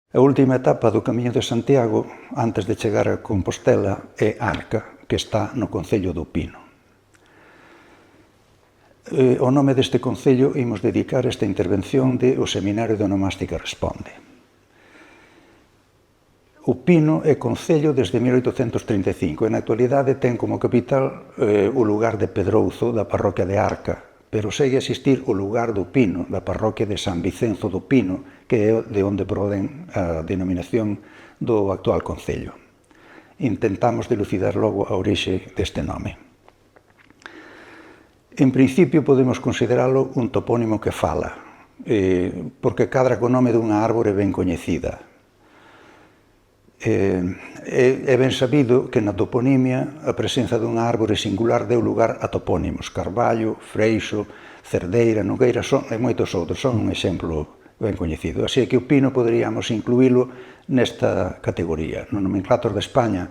A última etapa do Camiño de Santiago, antes de chegar a Compostela, é Arca, que está no concello do Pino. O nome deste concello imos dedicar esta intervención de O Seminario de Onomástica Responde. O Pino é concello desde 1835 e na actualidade ten como capital o lugar de Pedrouzo da parroquia de Arca, pero segue a existir o lugar do Pino da parroquia de San Vicenzo do Pino, que é de onde provén a denominación do actual concello. Intentamos dilucidar logo a orixe deste nome. En principio podemos consideralo un topónimo que fala, porque cadra co nome dunha árbore ben coñecida. É ben sabido que na toponimia a presenza dunha árbore singular deu lugar a topónimos. Carballo, Freixo, Cerdeira, Nogueira e moitos outros son un exemplo ben coñecido. Así que o Pino poderíamos incluílo nesta categoría. No nomenclator de España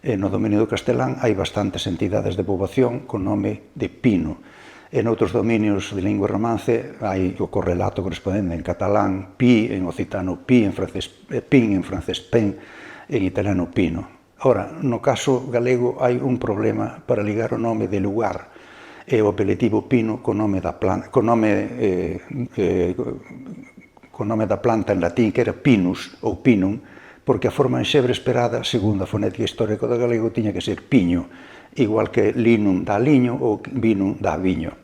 e no dominio do castelán hai bastantes entidades de poboación con nome de Pino. En outros dominios de lingua romance hai o correlato correspondente en catalán, Pi, en occitano Pi, en francés Pin, en francés Pen, en italiano Pino. Ora, no caso galego hai un problema para ligar o nome de lugar e o apelativo Pino co nome da planta, en latín que era Pinus ou Pinum, porque a forma enxebre esperada, segundo a fonética histórica do galego, tiña que ser piño, igual que linum dá liño ou vinum dá viño.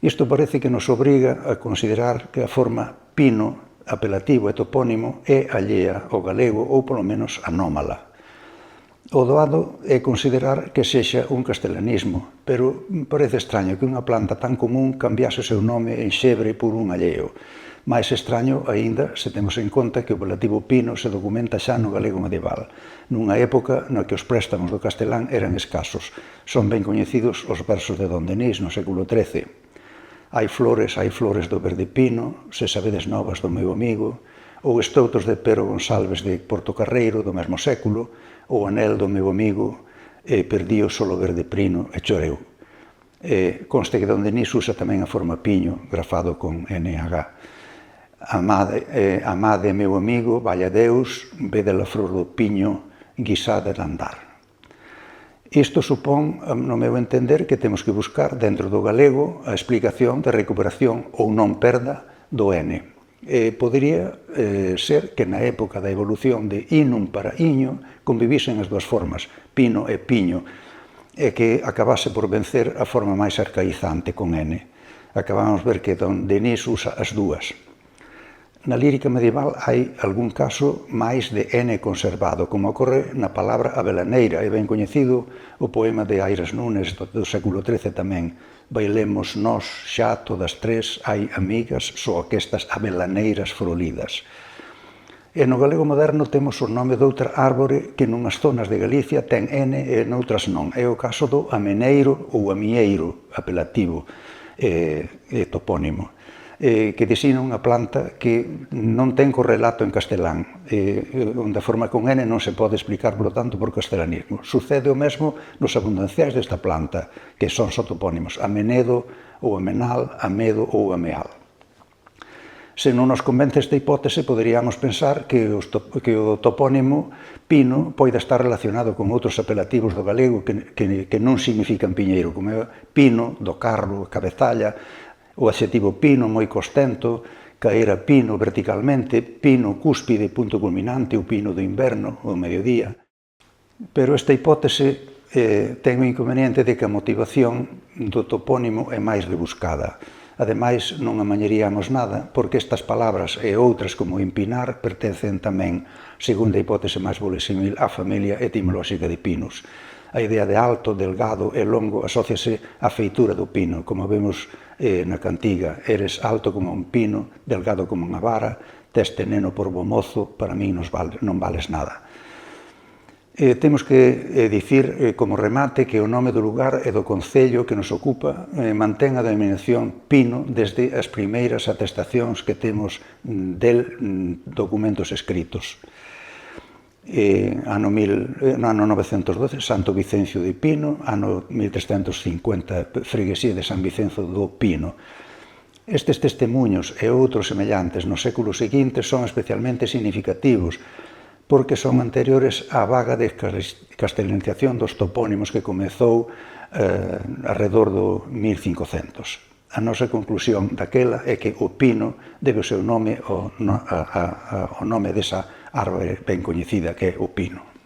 Isto parece que nos obriga a considerar que a forma Pino, apelativo e topónimo, é allea ao galego ou polo menos anómala. O doado é considerar que sexa un castelanismo, pero parece extraño que unha planta tan común cambiase o seu nome en xebre por un alleo. Mais extraño aínda se temos en conta que o apelativo Pino se documenta xa no galego medieval, nunha época na que os préstamos do castelán eran escasos. Son ben coñecidos os versos de Don Denis no século XIII. Hai flores do verde pino, se sabedes novas do meu amigo, ou estoutos de Pero Gonsalves de Portocarreiro do mesmo século, ou anel do meu amigo, perdío solo verde prino e choreu. Conste que Don Denis usa tamén a forma piño, grafado con NH. Amade meu amigo, vaya Deus, vede a flor do piño guisada de andar. Isto supón, no meu entender, que temos que buscar dentro do galego a explicación da recuperación ou non perda do N. Podería ser que na época da evolución de inum para iño convivisen as dúas formas, pino e piño, e que acabase por vencer a forma máis arcaizante con N. Acabamos ver que Don Denis usa as dúas. Na lírica medieval hai algún caso máis de N conservado, como ocorre na palabra abelaneira, e ben coñecido o poema de Aires Nunes do século XIII tamén. Bailemos nós xa todas tres, hai amigas, só aquestas abelaneiras frolidas. E no galego moderno temos o nome doutra árbore que nunhas zonas de Galicia ten N e noutras non. É o caso do amieiro ou amieiro, apelativo e topónimo, que designa unha planta que non ten correlato en castelán, onde a forma con N non se pode explicar, por lo tanto, por castelanismo. Sucede o mesmo nos abundanciais desta planta, que son só topónimos, amenedo ou amenal, amedo ou ameal. Se non nos convence esta hipótese, poderíamos pensar que o topónimo Pino poida estar relacionado con outros apelativos do galego que non significan piñeiro, como é Pino, do carro, cabezalla, o adxetivo pino, moi costento, caera pino verticalmente, pino cúspide, punto culminante, o pino do inverno, o mediodía. Pero esta hipótese ten o inconveniente de que a motivación do topónimo é máis rebuscada. Ademais, non amañeríamos nada, porque estas palabras e outras como empinar pertencen tamén, segundo a hipótese máis volesímil, á familia etimolóxica de pinos. A idea de alto, delgado e longo asóciase á feitura do pino, como vemos na cantiga. Eres alto como un pino, delgado como unha vara, teste neno por bo mozo, para min non vales nada. Temos que dicir como remate que o nome do lugar e do concello que nos ocupa mantén a denominación Pino desde as primeiras atestacións que temos del documentos escritos. Ano 912, Santo Vicencio de Pino, ano 1350, freguesía de San Vicenzo do Pino. Estes testemunhos e outros semellantes no século seguinte son especialmente significativos porque son anteriores á vaga de castellanización dos topónimos que comezou arredor do 1500. A nosa conclusión daquela é que o pino debe o seu nome ao nome desa árbore ben coñecida que é o pino.